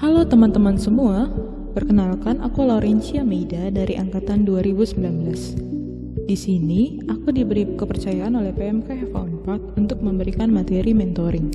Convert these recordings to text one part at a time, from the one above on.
Halo teman-teman semua, perkenalkan aku Laurencia Meida dari angkatan 2019. Di sini, aku diberi kepercayaan oleh PMK FH Unpad untuk memberikan materi mentoring.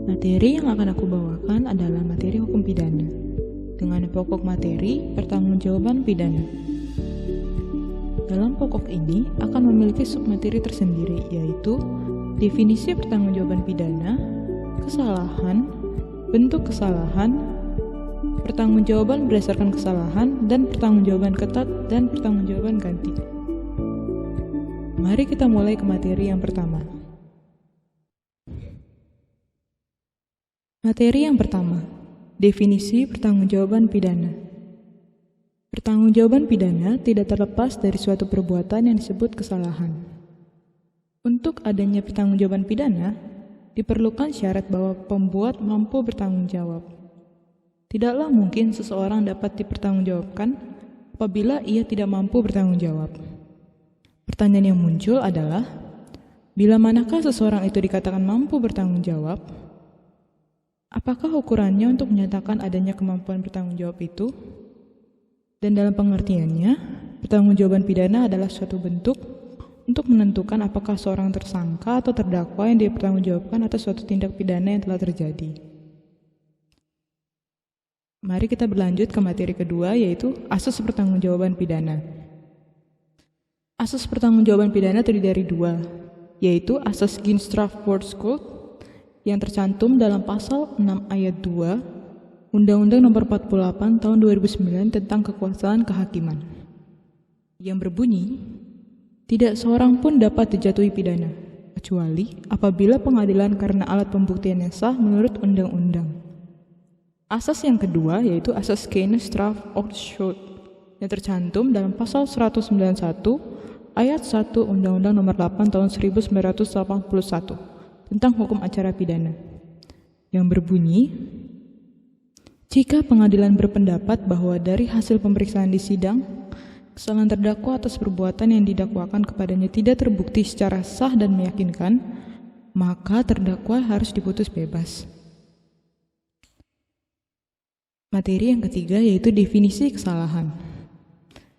Materi yang akan aku bawakan adalah materi hukum pidana, dengan pokok materi pertanggungjawaban pidana. Dalam pokok ini akan memiliki submateri tersendiri, yaitu definisi pertanggungjawaban pidana, kesalahan, bentuk kesalahan, pertanggungjawaban berdasarkan kesalahan, dan pertanggungjawaban ketat dan pertanggungjawaban ganti. Mari kita mulai ke materi yang pertama. Materi yang pertama, definisi pertanggungjawaban pidana. Pertanggungjawaban pidana tidak terlepas dari suatu perbuatan yang disebut kesalahan. Untuk adanya pertanggungjawaban pidana, diperlukan syarat bahwa pembuat mampu bertanggung jawab. Tidaklah mungkin seseorang dapat dipertanggungjawabkan apabila ia tidak mampu bertanggung jawab. Pertanyaan yang muncul adalah, bila manakah seseorang itu dikatakan mampu bertanggung jawab? Apakah ukurannya untuk menyatakan adanya kemampuan bertanggung jawab itu? Dan dalam pengertiannya, pertanggungjawaban pidana adalah suatu bentuk untuk menentukan apakah seorang tersangka atau terdakwa yang dipertanggungjawabkan atas suatu tindak pidana yang telah terjadi. Mari kita berlanjut ke materi kedua, yaitu asas pertanggungjawaban pidana. Asas pertanggungjawaban pidana terdiri dari dua, yaitu asas Ginstrafwortschuld yang tercantum dalam pasal 6 ayat 2 Undang-Undang Nomor 48 Tahun 2009 tentang Kekuasaan Kehakiman, yang berbunyi, tidak seorang pun dapat dijatuhi pidana, kecuali apabila pengadilan karena alat pembuktian yang sah menurut undang-undang. Asas yang kedua yaitu asas Ginstrafwortschuld yang tercantum dalam pasal 191 ayat 1 Undang-Undang Nomor 8 Tahun 1981 tentang hukum acara pidana, yang berbunyi, jika pengadilan berpendapat bahwa dari hasil pemeriksaan di sidang, kesalahan terdakwa atas perbuatan yang didakwakan kepadanya tidak terbukti secara sah dan meyakinkan, maka terdakwa harus diputus bebas. Materi yang ketiga yaitu definisi kesalahan.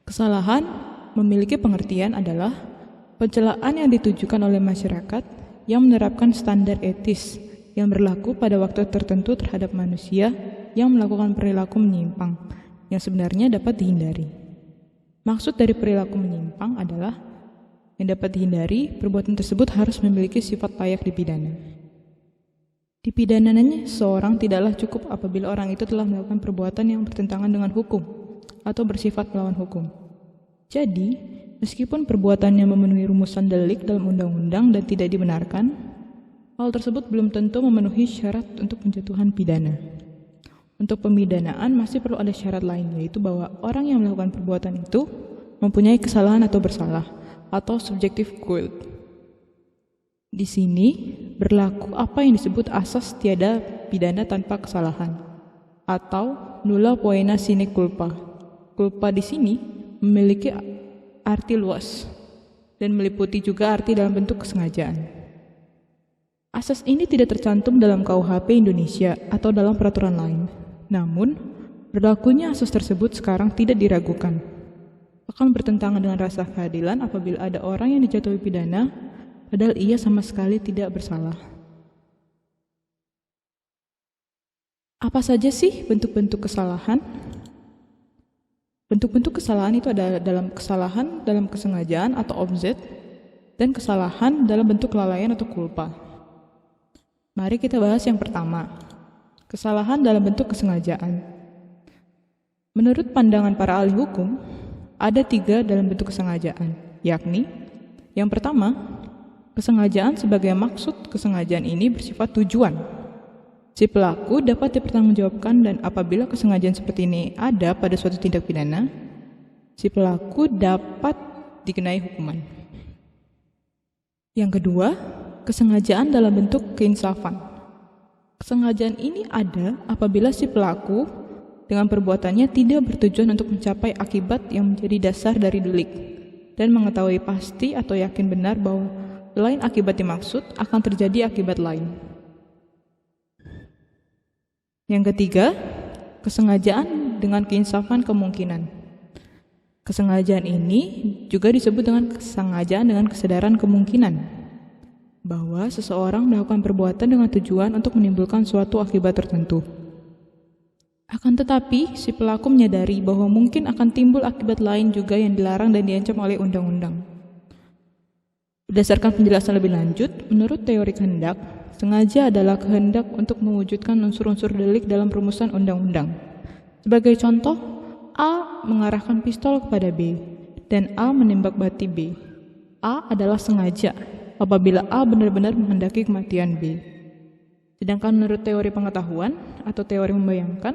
Kesalahan memiliki pengertian adalah pencelaan yang ditujukan oleh masyarakat yang menerapkan standar etis yang berlaku pada waktu tertentu terhadap manusia yang melakukan perilaku menyimpang yang sebenarnya dapat dihindari. Maksud dari perilaku menyimpang adalah yang dapat dihindari, perbuatan tersebut harus memiliki sifat layak dipidana. Dipidananya seorang tidaklah cukup apabila orang itu telah melakukan perbuatan yang bertentangan dengan hukum atau bersifat melawan hukum. Jadi, meskipun perbuatannya memenuhi rumusan delik dalam undang-undang dan tidak dibenarkan, hal tersebut belum tentu memenuhi syarat untuk penjatuhan pidana. Untuk pemidanaan masih perlu ada syarat lain, yaitu bahwa orang yang melakukan perbuatan itu mempunyai kesalahan atau bersalah, atau subjective guilt. Di sini berlaku apa yang disebut asas tiada pidana tanpa kesalahan, atau nulla poena sine culpa. Culpa di sini memiliki arti luas dan meliputi juga arti dalam bentuk kesengajaan. Asas ini tidak tercantum dalam KUHP Indonesia atau dalam peraturan lain. Namun, berlakunya asas tersebut sekarang tidak diragukan. Akan bertentangan dengan rasa keadilan apabila ada orang yang dijatuhi pidana, padahal ia sama sekali tidak bersalah. Apa saja sih bentuk-bentuk kesalahan? Bentuk-bentuk kesalahan itu ada dalam kesalahan dalam kesengajaan atau objek, dan kesalahan dalam bentuk kelalaian atau culpa. Mari kita bahas yang pertama, kesalahan dalam bentuk kesengajaan. Menurut pandangan para ahli hukum, ada 3 dalam bentuk kesengajaan, yakni yang pertama, kesengajaan sebagai maksud kesengajaan ini bersifat tujuan. Si pelaku dapat dipertanggungjawabkan dan apabila kesengajaan seperti ini ada pada suatu tindak pidana, si pelaku dapat dikenai hukuman. Yang kedua, kesengajaan dalam bentuk keinsafan. Kesengajaan ini ada apabila si pelaku dengan perbuatannya tidak bertujuan untuk mencapai akibat yang menjadi dasar dari delik dan mengetahui pasti atau yakin benar bahwa selain akibat dimaksud akan terjadi akibat lain. Yang ketiga, kesengajaan dengan keinsafan kemungkinan. Kesengajaan ini juga disebut dengan kesengajaan dengan kesadaran kemungkinan, bahwa seseorang melakukan perbuatan dengan tujuan untuk menimbulkan suatu akibat tertentu. Akan tetapi, si pelaku menyadari bahwa mungkin akan timbul akibat lain juga yang dilarang dan diancam oleh undang-undang. Berdasarkan penjelasan lebih lanjut, menurut teori kehendak, sengaja adalah kehendak untuk mewujudkan unsur-unsur delik dalam rumusan undang-undang. Sebagai contoh, A mengarahkan pistol kepada B, dan A menembak mati B. A adalah sengaja apabila A benar-benar menghendaki kematian B. Sedangkan menurut teori pengetahuan atau teori membayangkan,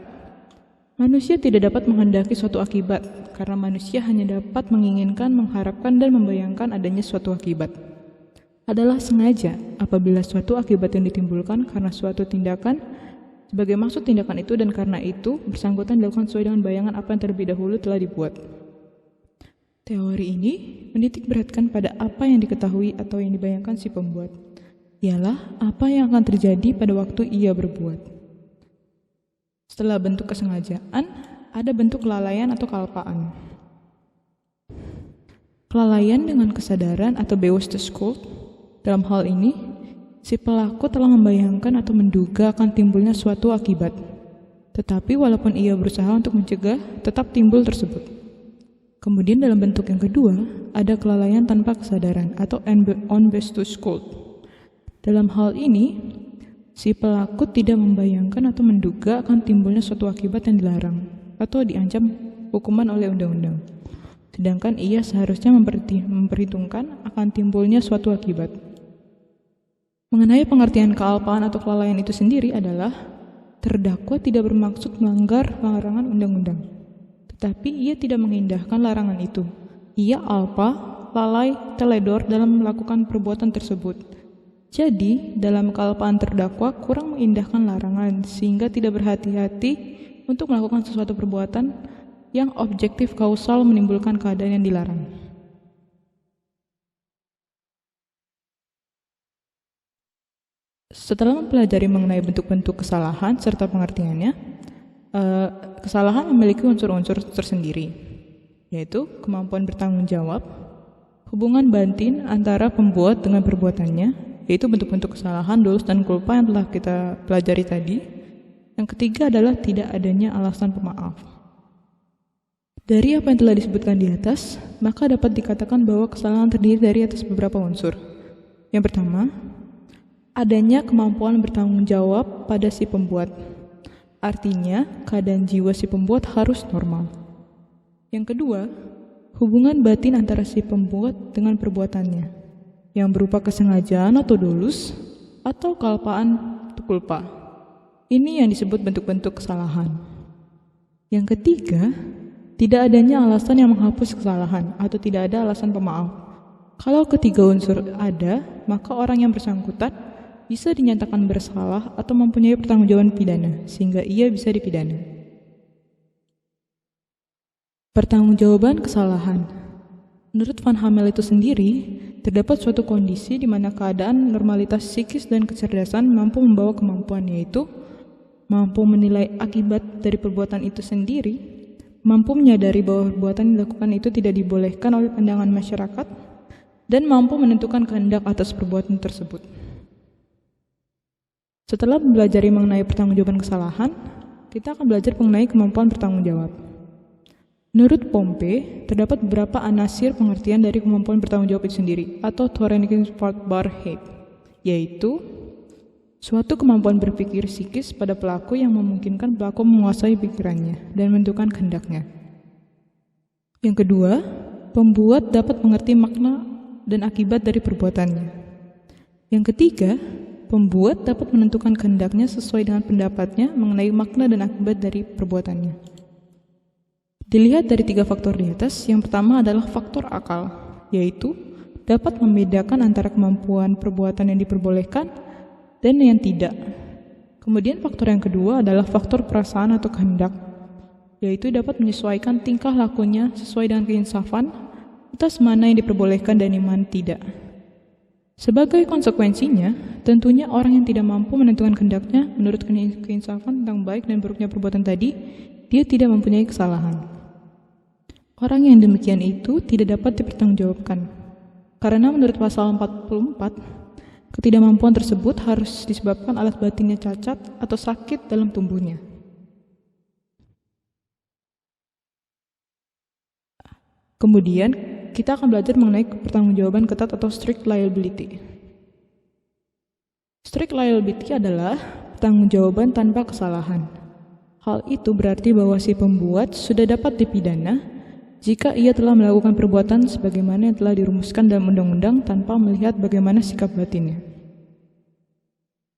manusia tidak dapat menghendaki suatu akibat, karena manusia hanya dapat menginginkan, mengharapkan, dan membayangkan adanya suatu akibat. Adalah sengaja apabila suatu akibat yang ditimbulkan karena suatu tindakan sebagai maksud tindakan itu, dan karena itu bersangkutan dilakukan sesuai dengan bayangan apa yang terlebih dahulu telah dibuat. Teori ini menitik beratkan pada apa yang diketahui atau yang dibayangkan si pembuat, ialah apa yang akan terjadi pada waktu ia berbuat. Setelah bentuk kesengajaan, ada bentuk kelalaian atau kealpaan. Kelalaian dengan kesadaran atau bewussteskuld. Dalam hal ini, si pelaku telah membayangkan atau menduga akan timbulnya suatu akibat. Tetapi walaupun ia berusaha untuk mencegah, tetap timbul tersebut. Kemudian dalam bentuk yang kedua, ada kelalaian tanpa kesadaran atau onbewussteskuld. Dalam hal ini, si pelaku tidak membayangkan atau menduga akan timbulnya suatu akibat yang dilarang atau diancam hukuman oleh undang-undang. Sedangkan ia seharusnya memperhitungkan akan timbulnya suatu akibat. Mengenai pengertian kealpaan atau kelalaian itu sendiri adalah terdakwa tidak bermaksud melanggar larangan undang-undang, tetapi ia tidak mengindahkan larangan itu. Ia alpa, lalai, teledor dalam melakukan perbuatan tersebut. Jadi, dalam kealpaan terdakwa kurang mengindahkan larangan sehingga tidak berhati-hati untuk melakukan sesuatu perbuatan yang objektif kausal menimbulkan keadaan yang dilarang. Setelah mempelajari mengenai bentuk-bentuk kesalahan serta pengertiannya, kesalahan memiliki unsur-unsur tersendiri, yaitu kemampuan bertanggung jawab, hubungan batin antara pembuat dengan perbuatannya, yaitu bentuk-bentuk kesalahan, dosa dan culpa yang telah kita pelajari tadi. Yang ketiga adalah tidak adanya alasan pemaaf. Dari apa yang telah disebutkan di atas, maka dapat dikatakan bahwa kesalahan terdiri dari atas beberapa unsur. Yang pertama, adanya kemampuan bertanggung jawab pada si pembuat. Artinya, keadaan jiwa si pembuat harus normal. Yang kedua, hubungan batin antara si pembuat dengan perbuatannya, yang berupa kesengajaan atau dolus, atau kealpaan atau culpa. Ini yang disebut bentuk-bentuk kesalahan. Yang ketiga, tidak adanya alasan yang menghapus kesalahan atau tidak ada alasan pemaaf. Kalau ketiga unsur ada, maka orang yang bersangkutan bisa dinyatakan bersalah atau mempunyai pertanggungjawaban pidana, sehingga ia bisa dipidana. Pertanggungjawaban kesalahan. Menurut Van Hamel itu sendiri, terdapat suatu kondisi di mana keadaan normalitas psikis dan kecerdasan mampu membawa kemampuan, yaitu mampu menilai akibat dari perbuatan itu sendiri, mampu menyadari bahwa perbuatan yang dilakukan itu tidak dibolehkan oleh pandangan masyarakat, dan mampu menentukan kehendak atas perbuatan tersebut. Setelah belajar mengenai pertanggungjawaban kesalahan, kita akan belajar mengenai kemampuan bertanggung jawab. Menurut Pompe, terdapat beberapa anasir pengertian dari kemampuan bertanggung jawab itu sendiri, atau Thorenicus-Barthet, yaitu suatu kemampuan berpikir psikis pada pelaku yang memungkinkan pelaku menguasai pikirannya dan menentukan kehendaknya. Yang kedua, pembuat dapat mengerti makna dan akibat dari perbuatannya. Yang ketiga, pembuat dapat menentukan kehendaknya sesuai dengan pendapatnya mengenai makna dan akibat dari perbuatannya. Dilihat dari 3 faktor di atas, yang pertama adalah faktor akal, yaitu dapat membedakan antara kemampuan perbuatan yang diperbolehkan dan yang tidak. Kemudian faktor yang kedua adalah faktor perasaan atau kehendak, yaitu dapat menyesuaikan tingkah lakunya sesuai dengan keinsafan atas mana yang diperbolehkan dan yang mana tidak. Sebagai konsekuensinya, tentunya orang yang tidak mampu menentukan kehendaknya menurut keinsafan tentang baik dan buruknya perbuatan tadi, dia tidak mempunyai kesalahan. Orang yang demikian itu tidak dapat dipertanggungjawabkan. Karena menurut pasal 44, ketidakmampuan tersebut harus disebabkan alat batinnya cacat atau sakit dalam tubuhnya. Kemudian, kita akan belajar mengenai pertanggungjawaban ketat atau strict liability. Strict liability adalah pertanggungjawaban tanpa kesalahan. Hal itu berarti bahwa si pembuat sudah dapat dipidana jika ia telah melakukan perbuatan sebagaimana yang telah dirumuskan dalam undang-undang tanpa melihat bagaimana sikap batinnya.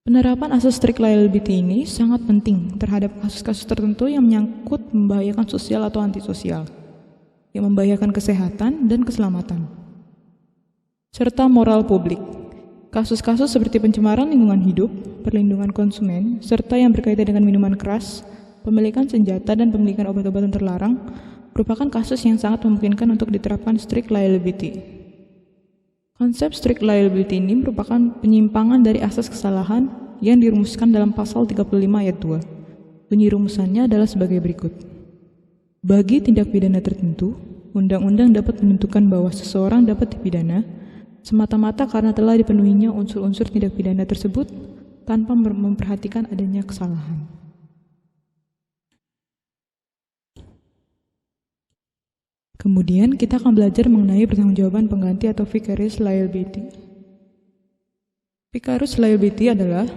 Penerapan asas strict liability ini sangat penting terhadap kasus-kasus tertentu yang menyangkut membahayakan sosial atau antisosial, yang membahayakan kesehatan dan keselamatan, serta moral publik. Kasus-kasus seperti pencemaran lingkungan hidup, perlindungan konsumen, serta yang berkaitan dengan minuman keras, pemilikan senjata, dan pemilikan obat-obatan terlarang merupakan kasus yang sangat memungkinkan untuk diterapkan strict liability. Konsep strict liability ini merupakan penyimpangan dari asas kesalahan yang dirumuskan dalam pasal 35 ayat 2. Bunyi rumusannya adalah sebagai berikut. Bagi tindak pidana tertentu, undang-undang dapat menentukan bahwa seseorang dapat dipidana semata-mata karena telah dipenuhinya unsur-unsur tindak pidana tersebut tanpa memperhatikan adanya kesalahan. Kemudian kita akan belajar mengenai pertanggungjawaban pengganti atau vicarious liability. Vicarious liability adalah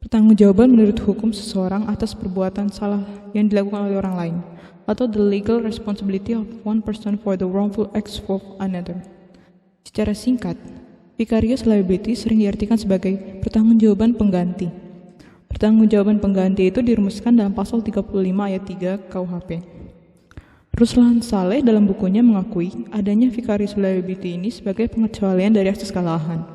pertanggungjawaban menurut hukum seseorang atas perbuatan salah yang dilakukan oleh orang lain, atau the legal responsibility of one person for the wrongful acts of another. Secara singkat, vicarious liability sering diartikan sebagai pertanggungjawaban pengganti. Pertanggungjawaban pengganti itu dirumuskan dalam pasal 35 ayat 3 KUHP. Ruslan Saleh dalam bukunya mengakui adanya vicarious liability ini sebagai pengecualian dari asas kesalahan.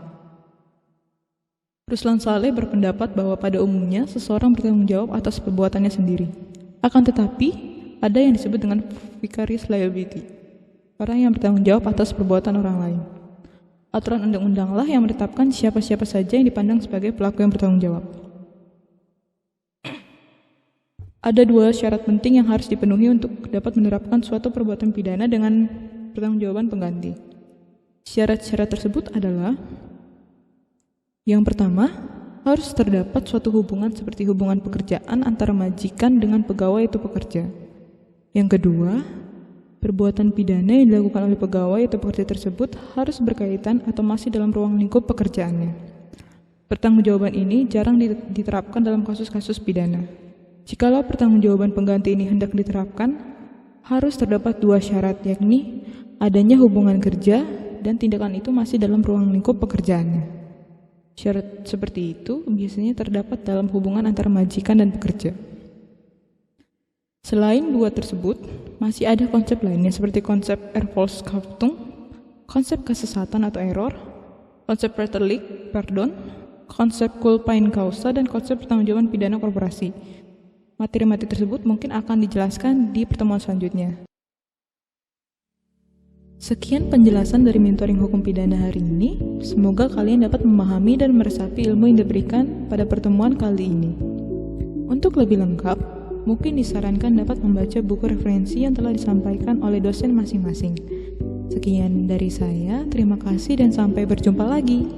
Ruslan Saleh berpendapat bahwa pada umumnya seseorang bertanggung jawab atas perbuatannya sendiri. Akan tetapi, ada yang disebut dengan vicarious liability, orang yang bertanggung jawab atas perbuatan orang lain. Aturan undang-undanglah yang menetapkan siapa-siapa saja yang dipandang sebagai pelaku yang bertanggung jawab. Ada dua syarat penting yang harus dipenuhi untuk dapat menerapkan suatu perbuatan pidana dengan pertanggungjawaban pengganti. Syarat-syarat tersebut adalah: yang pertama, harus terdapat suatu hubungan seperti hubungan pekerjaan antara majikan dengan pegawai atau pekerja. Yang kedua, perbuatan pidana yang dilakukan oleh pegawai atau pekerja tersebut harus berkaitan atau masih dalam ruang lingkup pekerjaannya. Pertanggungjawaban ini jarang diterapkan dalam kasus-kasus pidana. Jikalau pertanggungjawaban pengganti ini hendak diterapkan, harus terdapat dua syarat, yakni adanya hubungan kerja dan tindakan itu masih dalam ruang lingkup pekerjaannya. Syarat seperti itu biasanya terdapat dalam hubungan antara majikan dan pekerja. Selain dua tersebut, masih ada konsep lainnya seperti konsep Erfolgsschaftung, konsep kesesatan atau error, konsep pardon, konsep culpa in causa, dan konsep pertanggungjawaban pidana korporasi. Materi-materi tersebut mungkin akan dijelaskan di pertemuan selanjutnya. Sekian penjelasan dari mentoring hukum pidana hari ini. Semoga kalian dapat memahami dan meresapi ilmu yang diberikan pada pertemuan kali ini. Untuk lebih lengkap, mungkin disarankan dapat membaca buku referensi yang telah disampaikan oleh dosen masing-masing. Sekian dari saya, terima kasih dan sampai berjumpa lagi.